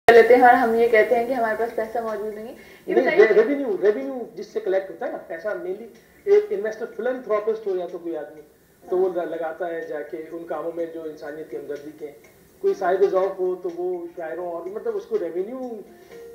लेते हैं और हम ये कहते हैं कि हमारे पास पैसा मौजूद नहीं है। रेवेन्यू जिससे कलेक्ट होता है ना पैसा, मेनली एक इन्वेस्टर फिलैंथ्रोपिस्ट हो या तो कोई आदमी, तो वो लगाता है जाके उन कामों में जो इंसानियत की हमदर्दी के। कोई साहिब ज़ौक़ हो तो वो शायरों और मतलब उसको रेवेन्यू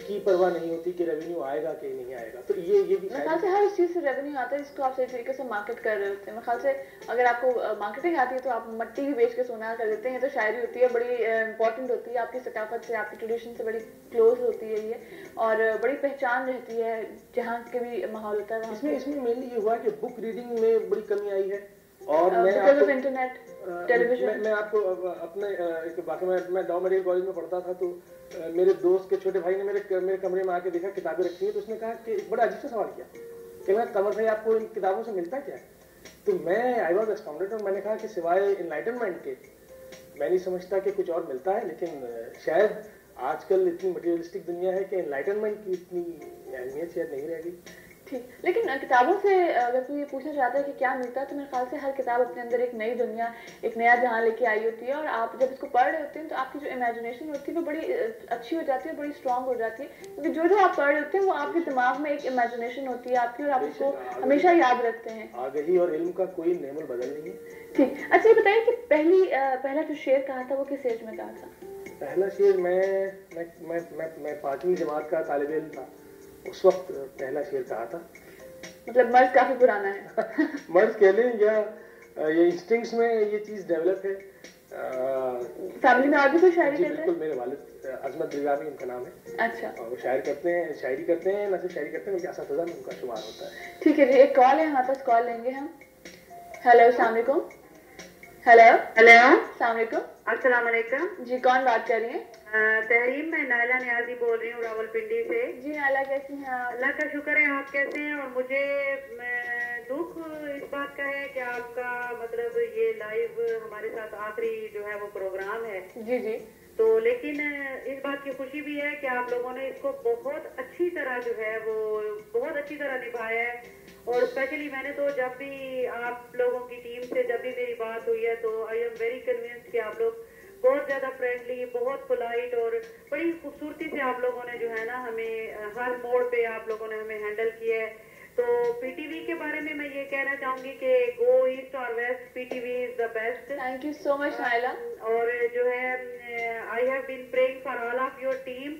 की परवाह नहीं होती कि रेवेन्यू आएगा कि नहीं आएगा। तो ये भी मेरे ख्याल से हर चीज़ से रेवेन्यू आता है जिसको आप सही तरीके से मार्केट कर रहे होते हैं। मेरे ख्याल से अगर आपको मार्केटिंग आती है तो आप मट्टी भी बेच के सोना कर देते हैं। तो शायरी होती है, बड़ी इंपॉर्टेंट होती है, आपकी सकाफत से, आपकी ट्रेडिशन से बड़ी क्लोज होती है ये, और बड़ी पहचान रहती है जहाँ के भी माहौल होता है। इसमें मेनली ये हुआ कि बुक रीडिंग में बड़ी कमी आई है। और इंटरनेट टेलीविजन, मैं आपको अपने एक वाक़या में, मैं डाउ मेडिकल कॉलेज में पढ़ता था, तो मेरे दोस्त के छोटे भाई ने मेरे कमरे में आके देखा किताबें रखी हैं, तो उसने कहा कि बड़ा अजीब सा सवाल किया कि मैं कमर भाई आपको इन किताबों से मिलता क्या है? तो मैं आई वॉज एस्टाउंडेड और मैंने कहा कि सिवाय इनलाइटनमेंट के मैं नहीं समझता कि कुछ और मिलता है। लेकिन शायद आजकल इतनी मटेरियलिस्टिक दुनिया है कि इनलाइटनमेंट की इतनी अहमियत शायद नहीं रह गई। ठीक, लेकिन किताबों से अगर कोई ये पूछना चाहता है कि क्या मिलता है, तो मेरे ख्याल से हर किताब अपने अंदर एक नई दुनिया, एक नया जहां लेके आई होती है, और आप जब इसको पढ़ रहे होते हैं तो आपकी जो इमेजिनेशन होती है वो बड़ी अच्छी हो जाती है, बड़ी स्ट्रांग हो जाती है, क्योंकि जो आप पढ़ रहे होते हैं वो आपके दिमाग में एक इमेजिनेशन होती है आपकी, और आप उसको हमेशा याद रखते हैं। आगाही और इल्म का कोई नेमल बदल नहीं है। ठीक, अच्छा ये बताइए कि पहला जो शेर कहा था वो किस एज में कहा था? पहला शेर मैं 5वीं जमात का तालिब इल्म था, उस वक्त पहला शेर कहा था। मतलब मर्ज काफी पुराना है। मर्ज कह लें या ये इंस्टिंक्ट्स में ये चीज डेवलप है। फैमिली में और भी कोई शायरी करते हैं? बिल्कुल, मेरे वालिद अजमत रिजावी उनका नाम है। अच्छा। और वो शायरी करते हैं, न सिर्फ शायरी करते हैं बल्कि असातिज़ा में उनका शुमार होता है। ठीक है जी, एक कॉल है हमारे पास, कॉल लेंगे हम। हेलो, अस्सलाम वालेकुम। हेलो अस्सलाम वालेकुम जी, कौन बात कर रही है? तहरीम, मैं नायला नियाजी बोल रही हूँ रावलपिंडी से। जी नायला, कैसी हैं आप? अल्लाह का शुक्र है, आप कैसे हैं? और मुझे दुख इस बात का है कि आपका मतलब ये लाइव हमारे साथ आखिरी जो है वो प्रोग्राम है। जी। तो लेकिन इस बात की खुशी भी है कि आप लोगों ने इसको बहुत अच्छी तरह जो है वो बहुत अच्छी तरह निभाया है। और स्पेशली मैंने तो जब भी आप लोगों की टीम से जब भी मेरी बात हुई है तो आई एम वेरी कन्विंस्ड कि आप लोग बहुत ज़्यादा फ्रेंडली, बहुत पोलाइट और बड़ी खूबसूरती से आप लोगों ने जो है ना हमें हर मोड़ पे आप लोगों ने हमें हैंडल किया है। तो पीटीवी के बारे में मैं ये कहना चाहूँगी कि गो ईस्ट और west, PTV is the best. Thank you so much Naila. और जो है I have been praying for all of your team,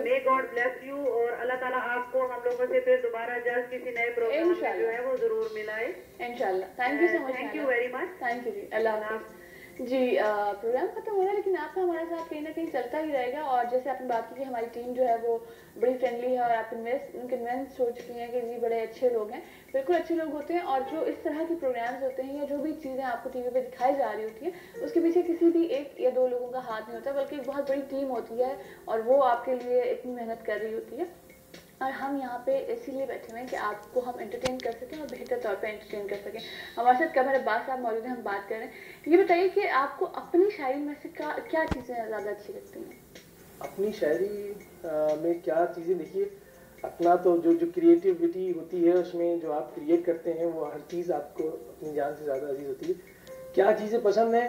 may God bless you, और अल्लाह ताला आपको हम लोगों से फिर दोबारा जल्द किसी नए प्रोग्राम में जो है वो जरूर मिलाए इंशाल्लाह। Thank you so much. Thank you very much. Thank you ji, अल्लाह हाफ़िज़ जी। प्रोग्राम खत्म हो रहा है, लेकिन आपका हमारे साथ कहीं ना कहीं चलता ही रहेगा। और जैसे आपने बात की कि हमारी टीम जो है वो बड़ी फ्रेंडली है, और आप कन्विंस हो चुकी हैं कि जी बड़े अच्छे लोग हैं। बिल्कुल अच्छे लोग होते हैं, और जो इस तरह के प्रोग्राम्स होते हैं या जो भी चीज़ें आपको टीवी पे दिखाई जा रही होती हैं उसके पीछे किसी भी एक या दो लोगों का हाथ नहीं होता, बल्कि एक बहुत बड़ी टीम होती है, और वो आपके लिए इतनी मेहनत कर रही होती है। और हम यहाँ पे इसीलिए बैठे हुए हैं कि आपको हम एंटरटेन कर सकें, और बेहतर तौर पे एंटरटेन कर सकें। हमारे साथ कमर अब्बास साहब मौजूद हैं, हम बात कर रहे हैं। ये बताइए कि आपको अपनी शायरी में से क्या चीज़ें ज़्यादा अच्छी लगती हैं? अपनी शायरी में क्या चीज़ें, देखिए अपना तो जो क्रिएटिविटी होती है उसमें जो आप क्रिएट करते हैं वो हर चीज़ आपको अपनी जान से ज़्यादा अजीज होती है। क्या चीज़ें पसंद हैं,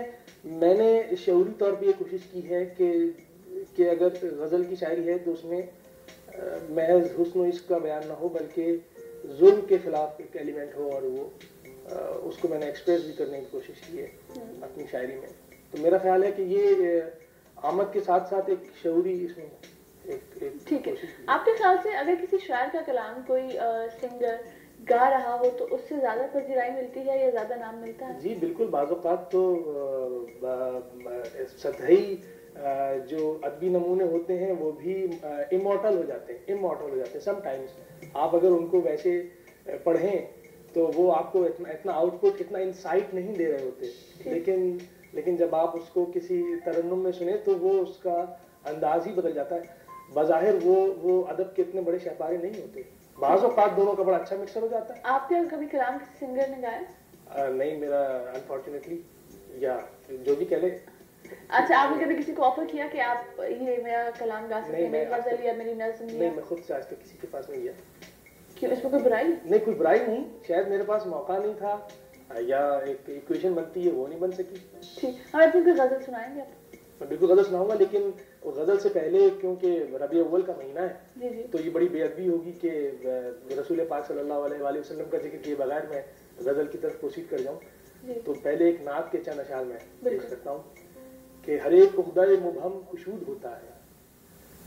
मैंने शऊरी तौर पे ये कोशिश की है कि अगर गज़ल की शायरी है तो उसमें महज हुस्न इश्क का बयान ना हो, बल्कि जुल्म के खिलाफ एक एलिमेंट हो, और वो उसको मैंने एक्सप्रेस भी करने की कोशिश की है अपनी शायरी में। तो मेरा ख्याल है कि ये आमद के साथ साथ एक शऊरी इसमें एक ठीक है। आपके ख्याल से अगर किसी शायर का कलाम कोई सिंगर गा रहा हो तो उससे ज़्यादा पजीराई मिलती है या ज़्यादा नाम मिलता है? जी बिल्कुल, बाज़ औक़ात तो सतही जो अदबी नमूने होते हैं वो भी इमॉर्टल हो जाते हैं समटाइम्स। आप अगर उनको वैसे पढ़ें तो वो आपको इतना आउटपुट, इतना इंसाइट नहीं दे रहे होते, लेकिन जब आप उसको किसी तरन्नुम में सुने तो वो उसका अंदाज ही बदल जाता है। बज़ाहिर वो अदब के इतने बड़े शहपारे नहीं होते, बाज़ औक़ात दोनों का बड़ा अच्छा मिक्सर हो जाता है। आपके कभी कलाम किसी सिंगर ने गाया? नहीं, मेरा अनफॉर्चुनेटली, या जो भी कह ले। अच्छा, आपने कभी किसी को ऑफर किया कि आप ये मेरा कलाम गा सकते हैं, मेरी गजल या मेरी नज़्म? नहीं, मैं खुद से आज तक किसी के पास नहीं गया। क्यों, इसमें कोई बुराई नहीं? कोई बुराई नहीं, शायद मेरे पास मौका नहीं था, या एक इक्वेशन बनती है वो नहीं बन सकी। ठीक, हमें अपनी कोई गजल सुनाएंगे आप? मैं बिल्कुल गजल सुनाऊंगा, लेकिन गजल से पहले क्योंकि रबी अव्वल का महीना है तो ये बड़ी बेअदबी होगी कि रसूल पाक सल्लल्लाहु अलैहि वसल्लम का जिक्र किए बगैर मैं गजल की तरफ प्रोसीड कर जाऊं। तो पहले एक नात के चंद अशार में पेश करता हूँ कि हर एक उक़्दा-ए मुबहम कुशूद होता है,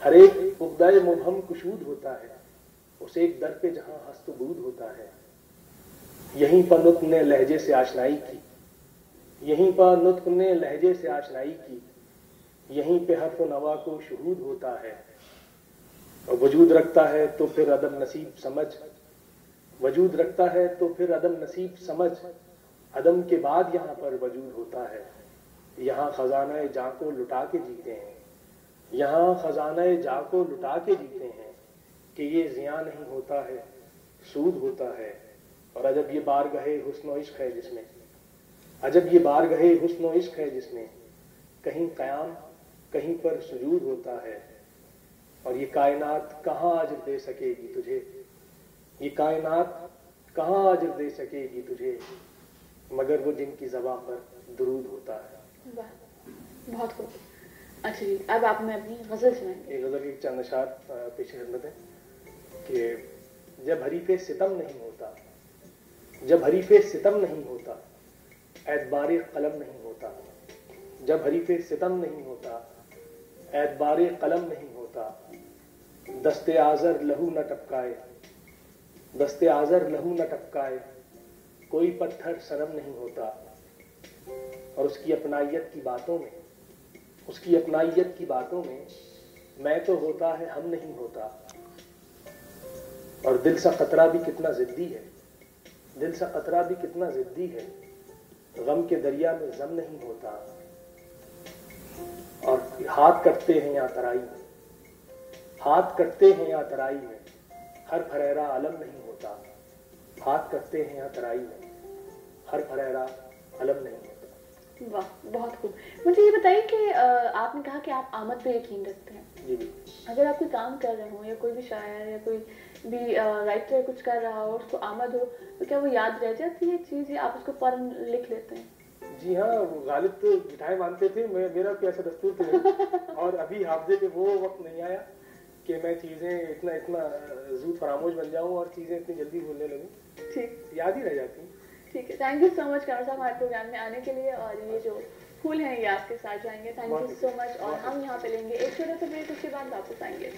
हर एक उक़्दा-ए मुबहम कुशूद होता है, उस एक दर पे जहां हस्त बूद होता है, यहीं पर नुत्क़ ने लहजे से आशनाई की, यहीं पर नुत्क़ ने लहजे से आशनाई की, यहीं पे हर्फ नवा को शुहूद होता है। और वजूद रखता है तो फिर अदम नसीब समझ, वजूद रखता है तो फिर अदम नसीब समझ, अदम के बाद यहाँ पर वजूद होता है। यहाँ खजाना जां को लुटा के जीते हैं, यहाँ खजाना जां को लुटा के जीते हैं कि ये ज़िया नहीं होता है, सूद होता है। और अजब ये बारगाहे हुस्न व इश्क है जिसमें, अजब ये बारगाहे हुस्न व इश्क है जिसमें, कहीं क़याम कहीं पर सुजूद होता है। और ये कायनात कहाँ अजर दे सकेगी तुझे, ये कायनात कहाँ अजर दे सकेगी तुझे, मगर वो जिनकी ज़बां पर दुरूद होता है। वाह, बहुत खूब। अच्छा जी, अब आप में अपनी गजल सुनाएंगे। एक गजल के चंद अशार पेश खिदमत है कि जब हरीफे सितम नहीं होता, जब हरीफे सितम नहीं होता, एतबारे कलम नहीं होता, जब हरीफे सितम नहीं होता, एतबारे कलम नहीं होता, दस्ते आज़र लहू न टपकाए, दस्ते आज़र लहू न टपकाए, कोई पत्थर सनम नहीं होता। और उसकी अपनाइयत की बातों में, उसकी अपनाइयत की बातों में मैं तो होता है हम नहीं होता। और दिल सा खतरा भी कितना जिद्दी है, दिल सा खतरा भी कितना जिद्दी है, गम के दरिया में जम नहीं होता। और हाथ कटते हैं यहाँ तराई में, हाथ कटते हैं यहाँ तराई में, हर फरेरा अलम नहीं होता। हाथ कटते हैं यहाँ तराई में, हर फरेरा अलम नहीं होता। वाह, बहुत खूब। मुझे ये बताइए कि आपने कहा कि आप आमद पे यकीन रखते हैं। जी। अगर आप कोई काम कर रहे हो या कोई भी शायर या कोई भी राइटर कुछ कर रहा हो, उसको आमद हो, तो क्या वो याद रह जाती है चीज़ या आप उसको फौरन लिख लेते हैं? जी हाँ, गालिब तो मिठाई मानते थे, मेरा तो ऐसा दस्तूर तो नहीं। और अभी हाफजे पे वो वक्त नहीं आया कि मैं चीज़ें इतना इतना ज़ूद फरामोश बन जाऊँ और चीज़ें इतनी जल्दी भूलने लगूँ। ठीक, याद ही रह जाती हैं। ठीक है। थैंक यू सो मच कामर साहब हमारे प्रोग्राम में आने के लिए, और ये जो फूल हैं ये आपके साथ जाएंगे। Thank you so much. और हम यहाँ पे लेंगे एक छोटे से ब्रेक, उसके बाद वापस आएंगे।